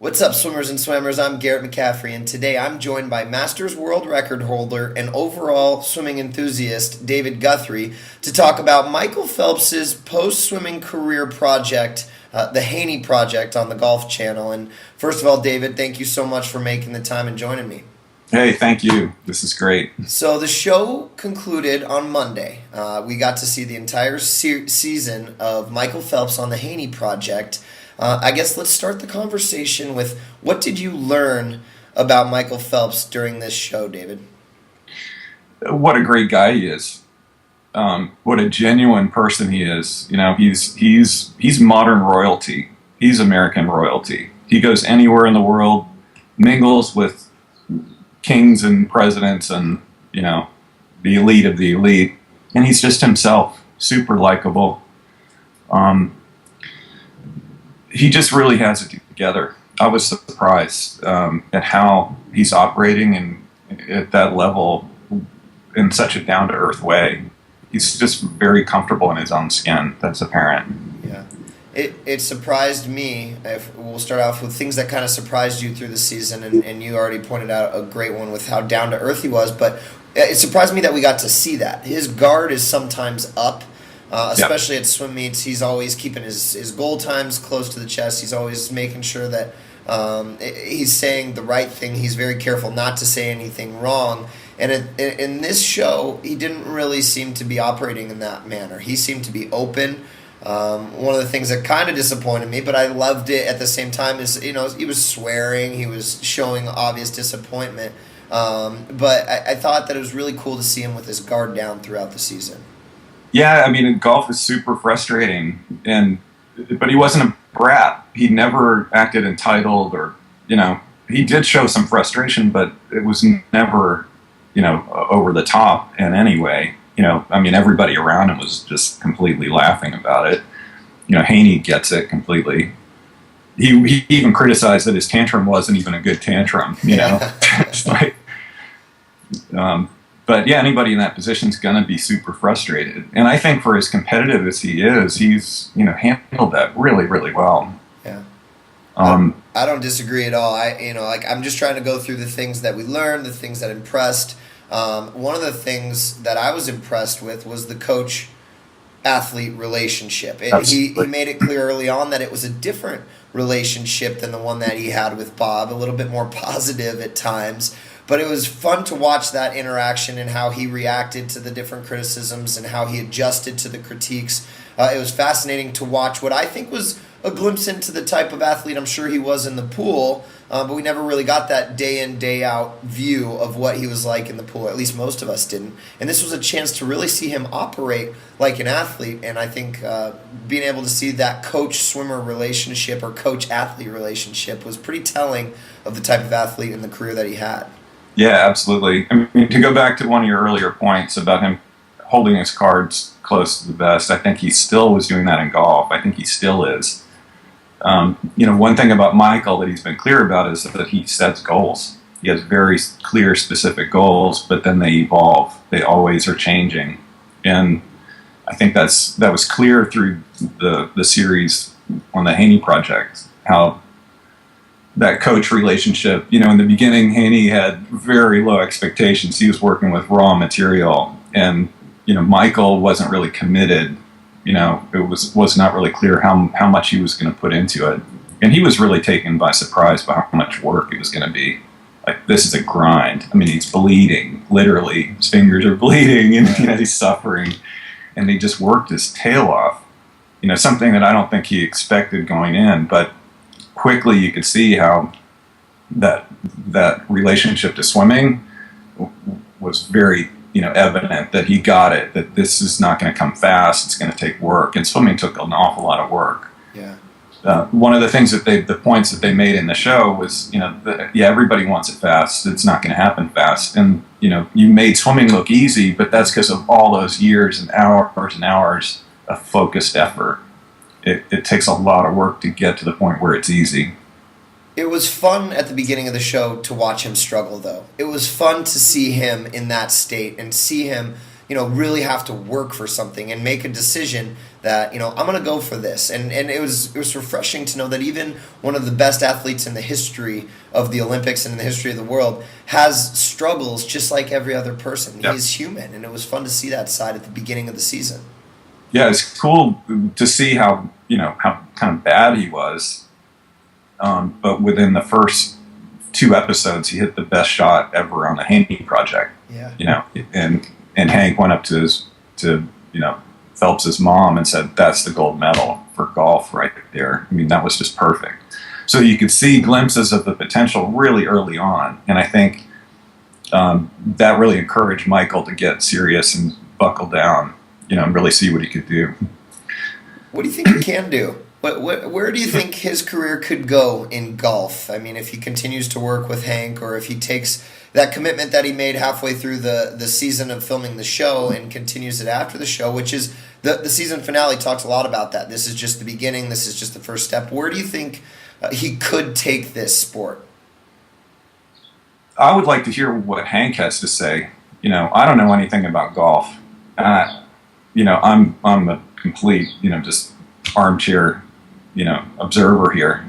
What's up, swimmers and swammers? I'm Garrett McCaffrey, and today I'm joined by Masters World Record holder and overall swimming enthusiast David Guthrie to talk about Michael Phelps's post-swimming career project, the Haney Project on the Golf Channel. And first of all, David, thank you so much for making the time and joining me. Hey, thank you. This is great. So the show concluded on Monday. We got to see the entire season of Michael Phelps on the Haney Project. I guess let's start the conversation with what did you learn about Michael Phelps during this show, David? What a great guy he is. What a genuine person he is. You know, he's modern royalty. He's American royalty. He goes anywhere in the world, mingles with kings and presidents and, you know, the elite of the elite, and he's just himself, super likable. He just really has it together. I was surprised at how he's operating at that level in such a down-to-earth way. He's just very comfortable in his own skin. That's apparent. Yeah. It surprised me. If we'll start off with things that kind of surprised you through the season, and you already pointed out a great one with how down-to-earth he was, but it surprised me that we got to see that. His guard is sometimes up. Especially at swim meets, he's always keeping his goal times close to the chest. He's always making sure that he's saying the right thing. He's very careful not to say anything wrong. And in this show, he didn't really seem to be operating in that manner. He seemed to be open. One of the things that kind of disappointed me, but I loved it at the same time, is he was swearing. He was showing obvious disappointment. But I thought that it was really cool to see him with his guard down throughout the season. Yeah, I mean, golf is super frustrating, but he wasn't a brat. He never acted entitled, or he did show some frustration, but it was never over the top in any way. I mean, everybody around him was just completely laughing about it. Haney gets it completely. He even criticized that his tantrum wasn't even a good tantrum. It's like. But yeah, anybody in that position is going to be super frustrated. And I think for as competitive as he is, he's handled that really, really well. Yeah. I don't disagree at all. I'm just trying to go through the things that we learned, the things that impressed. One of the things that I was impressed with was the coach-athlete relationship. He made it clear early on that it was a different relationship than the one that he had with Bob, a little bit more positive at times. But it was fun to watch that interaction and how he reacted to the different criticisms and how he adjusted to the critiques. It was fascinating to watch what I think was a glimpse into the type of athlete I'm sure he was in the pool, but we never really got that day in, day out view of what he was like in the pool. At least most of us didn't. And this was a chance to really see him operate like an athlete, and I think being able to see that coach-swimmer relationship or coach-athlete relationship was pretty telling of the type of athlete and the career that he had. Yeah, absolutely. I mean, to go back to one of your earlier points about him holding his cards close to the vest, I think he still was doing that in golf. I think he still is. One thing about Michael that he's been clear about is that he sets goals. He has very clear, specific goals, but then they evolve. They always are changing. And I think that was clear through the series on the Haney Project, how that coach relationship, in the beginning, Haney had very low expectations. He was working with raw material, and, Michael wasn't really committed. It was not really clear how much he was going to put into it. And he was really taken by surprise by how much work it was going to be. Like, this is a grind. I mean, he's bleeding, literally. His fingers are bleeding, and, he's suffering. And he just worked his tail off. Something that I don't think he expected going in, but quickly you could see how that relationship to swimming was very evident, that he got it, that this is not going to come fast, it's going to take work, and swimming took an awful lot of work. Yeah. One of the things the points that they made in the show was, everybody wants it fast, it's not going to happen fast, and you made swimming look easy, but that's because of all those years and hours of focused effort. It takes a lot of work to get to the point where it's easy. It was fun at the beginning of the show to watch him struggle, though. It was fun to see him in that state and see him, really have to work for something and make a decision that, I'm going to go for this. And it was refreshing to know that even one of the best athletes in the history of the Olympics and in the history of the world has struggles just like every other person. Yep. He's human, and it was fun to see that side at the beginning of the season. Yeah, it's cool to see how kind of bad he was. But within the first 2 episodes, he hit the best shot ever on the Haney project. Yeah. And Hank went up to Phelps's mom and said, "That's the gold medal for golf right there." I mean, that was just perfect. So you could see glimpses of the potential really early on, and I think that really encouraged Michael to get serious and buckle down, and really see what he could do. What do you think he can do? Where do you think his career could go in golf? I mean, if he continues to work with Hank, or if he takes that commitment that he made halfway through the season of filming the show and continues it after the show, which is the season finale talks a lot about that. This is just the beginning. This is just the first step. Where do you think he could take this sport? I would like to hear what Hank has to say. I don't know anything about golf. I'm a complete, just armchair, observer here.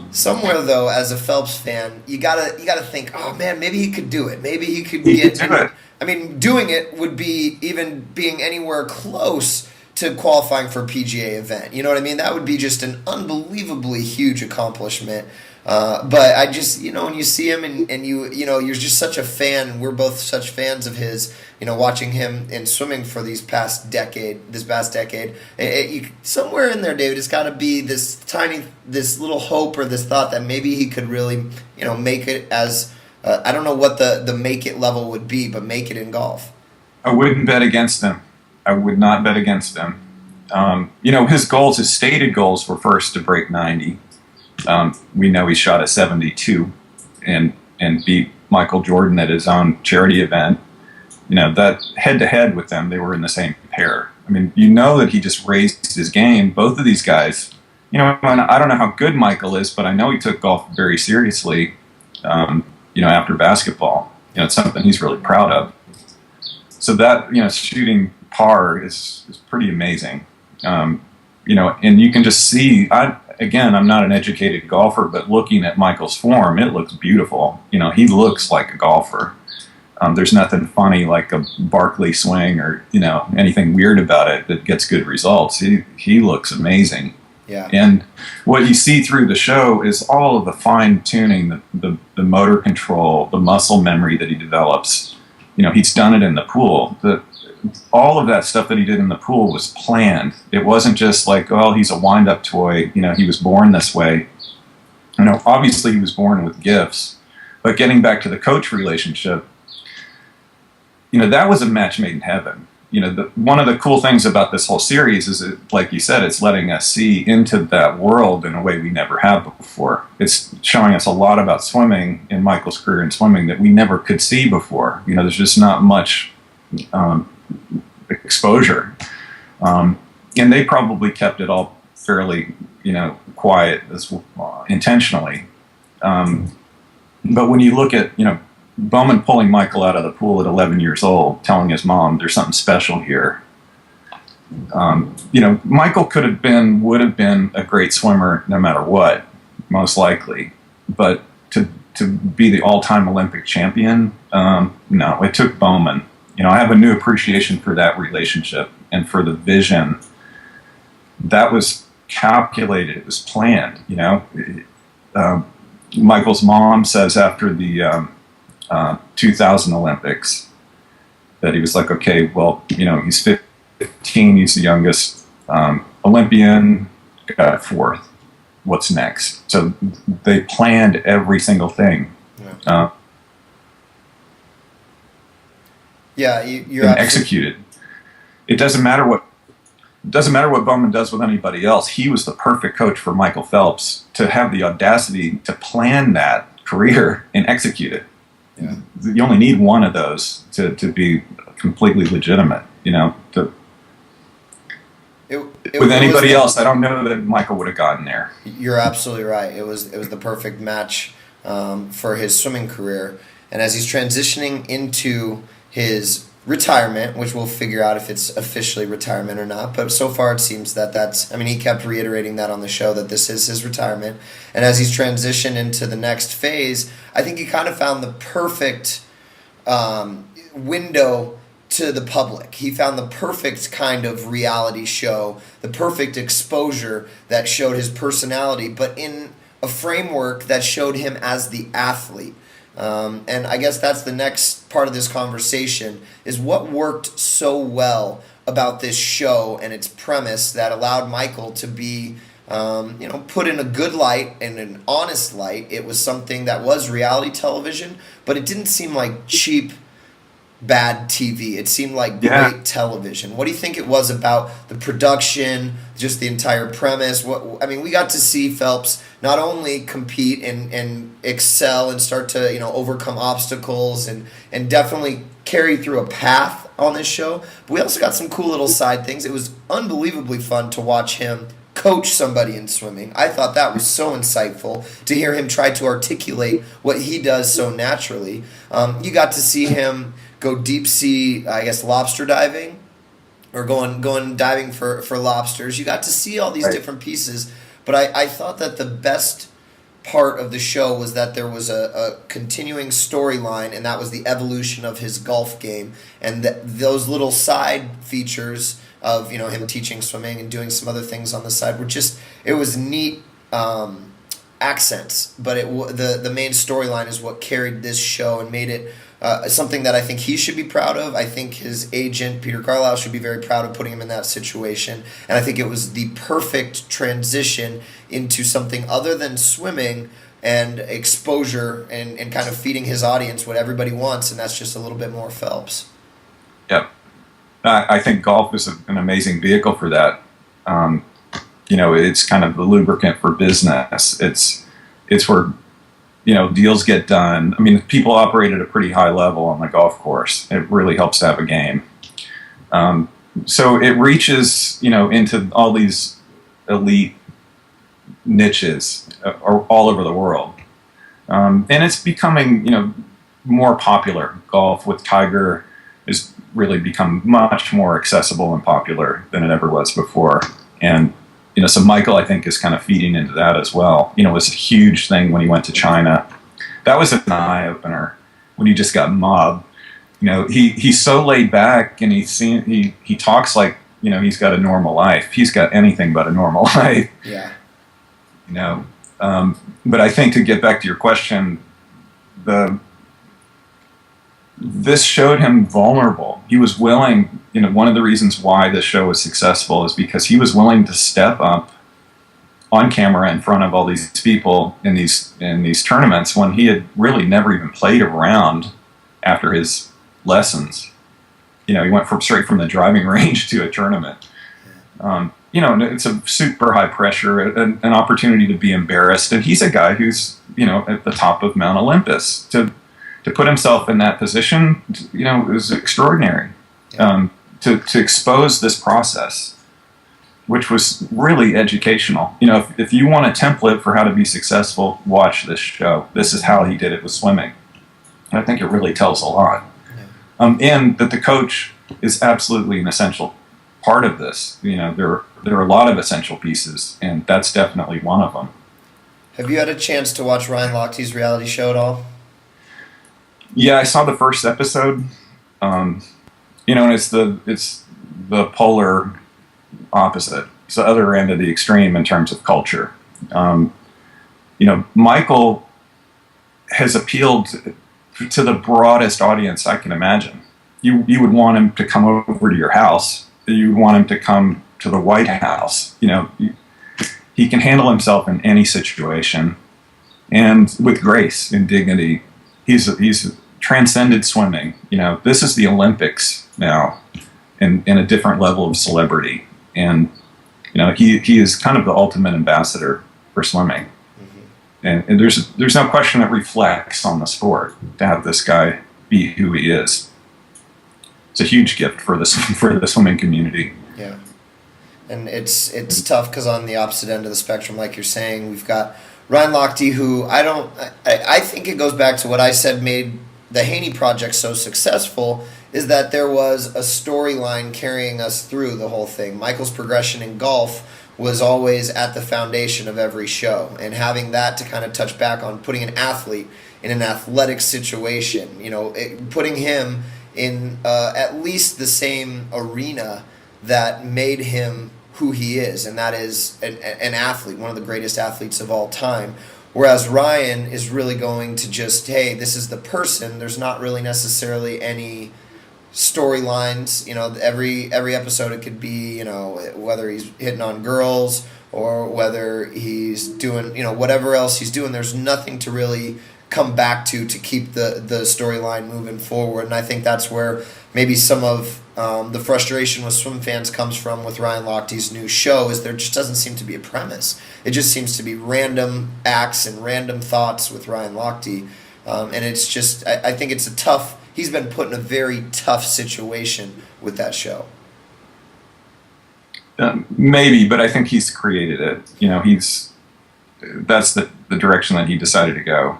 Somewhere though, as a Phelps fan, you gotta think, oh man, maybe he could do it. Maybe he could get. Do it. I mean, doing it would be even being anywhere close to qualifying for a PGA event. You know what I mean? That would be just an unbelievably huge accomplishment. But I just, when you see him and you're just such a fan, and we're both such fans of his, watching him in swimming for this past decade, somewhere in there, David, it's got to be this little hope or this thought that maybe he could really, make it as, I don't know what the make it level would be, but make it in golf. I wouldn't bet against him. I would not bet against him. His stated goals were first to break 90. We know he shot a 72 and beat Michael Jordan at his own charity event. That head-to-head with them, they were in the same pair. I mean, that he just raised his game. Both of these guys, and I don't know how good Michael is, but I know he took golf very seriously, after basketball. It's something he's really proud of. So that, shooting par is pretty amazing. And you can just see, I'm not an educated golfer, but looking at Michael's form, it looks beautiful. He looks like a golfer. There's nothing funny like a Barkley swing or, anything weird about it that gets good results. He looks amazing. Yeah. And what you see through the show is all of the fine tuning, the motor control, the muscle memory that he develops. He's done it in the pool. All of that stuff that he did in the pool was planned. It wasn't just like, oh, he's a wind-up toy. He was born this way. Obviously he was born with gifts. But getting back to the coach relationship, that was a match made in heaven. One of the cool things about this whole series is, like you said, it's letting us see into that world in a way we never have before. It's showing us a lot about swimming in Michael's career in swimming that we never could see before. There's just not much exposure, and they probably kept it all fairly, quiet intentionally. But when you look at, Bowman pulling Michael out of the pool at 11 years old, telling his mom there's something special here. Michael would have been a great swimmer no matter what, most likely. But to be the all-time Olympic champion, no, it took Bowman. I have a new appreciation for that relationship and for the vision. That was calculated. It was planned, Michael's mom says after the 2000 Olympics that he was like, okay, well, he's 15, he's the youngest Olympian, got 4th. What's next? So they planned every single thing. Yeah. You're and executed. It doesn't matter what Bowman does with anybody else. He was the perfect coach for Michael Phelps to have the audacity to plan that career and execute it. Yeah. You only need one of those to be completely legitimate. With anybody else, I don't know that Michael would have gotten there. You're absolutely right. It was the perfect match for his swimming career. And as he's transitioning into his retirement, which we'll figure out if it's officially retirement or not. But so far it seems he kept reiterating that on the show, that this is his retirement. And as he's transitioned into the next phase, I think he kind of found the perfect window to the public. He found the perfect kind of reality show, the perfect exposure that showed his personality, but in a framework that showed him as the athlete. And I guess that's the next part of this conversation, is what worked so well about this show and its premise that allowed Michael to be put in a good light and an honest light. It was something that was reality television, but it didn't seem like cheap, bad TV. It seemed like great television. What do you think it was about the production, just the entire premise? We got to see Phelps not only compete and excel and start to overcome obstacles and definitely carry through a path on this show, but we also got some cool little side things. It was unbelievably fun to watch him coach somebody in swimming. I thought that was so insightful to hear him try to articulate what he does so naturally. You got to see him go deep sea, I guess, lobster diving, or going diving for lobsters. You got to see all these different pieces, but I thought that the best part of the show was that there was a continuing storyline, and that was the evolution of his golf game, and those little side features of him teaching swimming and doing some other things on the side were it was neat accents, but the main storyline is what carried this show and made it something that I think he should be proud of. I think his agent, Peter Carlisle, should be very proud of putting him in that situation. And I think it was the perfect transition into something other than swimming and exposure and kind of feeding his audience what everybody wants, and that's just a little bit more Phelps. Yep. I think golf is an amazing vehicle for that. It's kind of the lubricant for business. It's where deals get done. People operate at a pretty high level on the golf course. It really helps to have a game. So it reaches, into all these elite niches all over the world. And it's becoming, more popular. Golf with Tiger has really become much more accessible and popular than it ever was before. And so Michael, I think, is kind of feeding into that as well. It was a huge thing when he went to China. That was an eye-opener when he just got mobbed. He's so laid back, and he talks like, he's got a normal life. He's got anything but a normal life. Yeah. But I think, to get back to your question, this showed him vulnerable. He was willing, one of the reasons why this show was successful is because he was willing to step up on camera in front of all these people in these tournaments when he had really never even played around after his lessons. He went straight from the driving range to a tournament. It's a super high pressure, an opportunity to be embarrassed. And he's a guy who's, at the top of Mount Olympus. To put himself in that position, it was extraordinary. To expose this process, which was really educational. If you want a template for how to be successful, watch this show. This is how he did it with swimming. And I think it really tells a lot. And that the coach is absolutely an essential part of this. There are a lot of essential pieces, and that's definitely one of them. Have you had a chance to watch Ryan Lochte's reality show at all? Yeah, I saw the first episode. And it's the polar opposite. It's the other end of the extreme in terms of culture. Michael has appealed to the broadest audience I can imagine. You would want him to come over to your house. You would want him to come to the White House. He can handle himself in any situation, and with grace and dignity. He's transcended swimming. This is the Olympics now, in a different level of celebrity. And he is kind of the ultimate ambassador for swimming. Mm-hmm. And there's no question that reflects on the sport to have this guy be who he is. It's a huge gift for the swimming community. Yeah, and it's tough because on the opposite end of the spectrum, like you're saying, we've got Ryan Lochte, who I think it goes back to what I said made the Haney project so successful, is that there was a storyline carrying us through the whole thing. Michael's progression in golf was always at the foundation of every show, and having that to kind of touch back on putting an athlete in an athletic situation, putting him in at least the same arena that made him who he is, and that is an athlete, one of the greatest athletes of all time. Whereas Ryan is really going to just, hey, this is the person. There's not really necessarily any storylines. Every episode it could be, whether he's hitting on girls or whether he's doing, whatever else he's doing. There's nothing to really come back to keep the storyline moving forward. And I think that's where maybe some of the frustration with swim fans comes from with Ryan Lochte's new show, is there just doesn't seem to be a premise. It just seems to be random acts and random thoughts with Ryan Lochte. And it's just, I think it's he's been put in a very tough situation with that show. Maybe, but I think he's created it. That's the direction that he decided to go.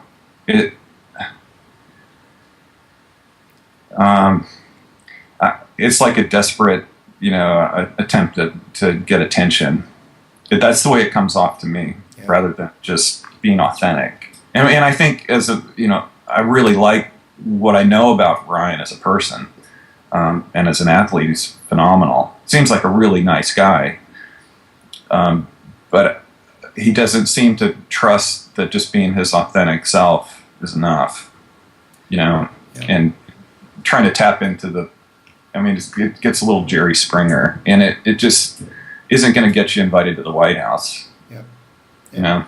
It's like a desperate, attempt to get attention. That's the way it comes off to me, rather than just being authentic. And I think I really like what I know about Ryan as a person, and as an athlete, he's phenomenal. Seems like a really nice guy, but he doesn't seem to trust that just being his authentic self is enough, and trying to tap into it gets a little Jerry Springer, and it just isn't going to get you invited to the White House. Yeah.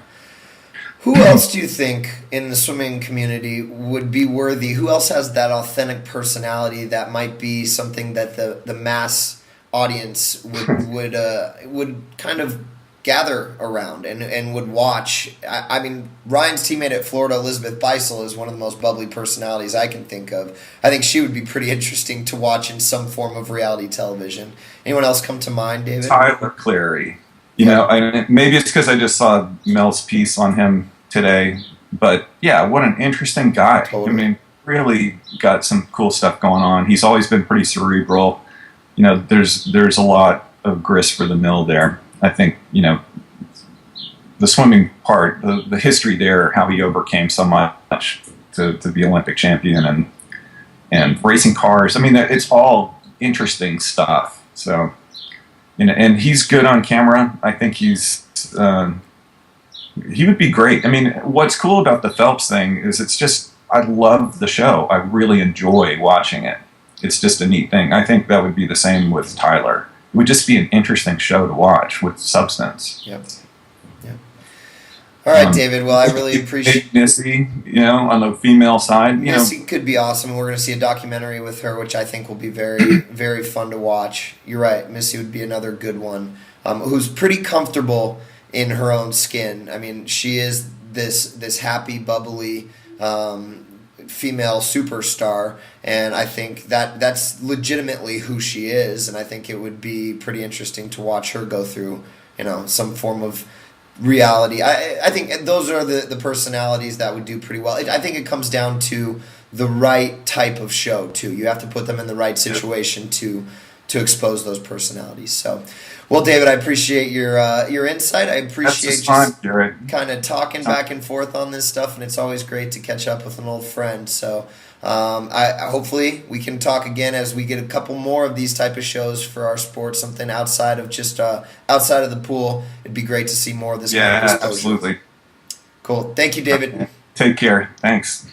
Who else do you think in the swimming community would be worthy? Who else has that authentic personality that might be something that the mass audience would kind of gather around and would watch? I mean, Ryan's teammate at Florida, Elizabeth Beisel, is one of the most bubbly personalities I can think of. I think she would be pretty interesting to watch in some form of reality television. Anyone else come to mind, David? Tyler Clary. Maybe it's because I just saw Mel's piece on him today, but yeah, what an interesting guy. Totally. Really got some cool stuff going on. He's always been pretty cerebral. There's a lot of grist for the mill there. I think, the swimming part, the history there, how he overcame so much to be Olympic champion and racing cars. It's all interesting stuff. So, and he's good on camera. I think he would be great. What's cool about the Phelps thing is I love the show. I really enjoy watching it. It's just a neat thing. I think that would be the same with Tyler. It would just be an interesting show to watch with substance. Yep. All right, David. Well, I really appreciate Missy. On the female side, Missy could be awesome. We're going to see a documentary with her, which I think will be very, very fun to watch. You're right. Missy would be another good one. Who's pretty comfortable in her own skin. She is this happy, bubbly female superstar, and I think that's legitimately who she is, and I think it would be pretty interesting to watch her go through some form of reality. I think those are the personalities that would do pretty well. I think it comes down to the right type of show too. You have to put them in the right situation to expose those personalities. So, well, David, I appreciate your insight. I appreciate just kind of talking back and forth on this stuff, and it's always great to catch up with an old friend. So, I hopefully we can talk again as we get a couple more of these type of shows for our sport. Something outside of just outside of the pool. It'd be great to see more of this. Yeah, absolutely. Cool. Thank you, David. Take care. Thanks.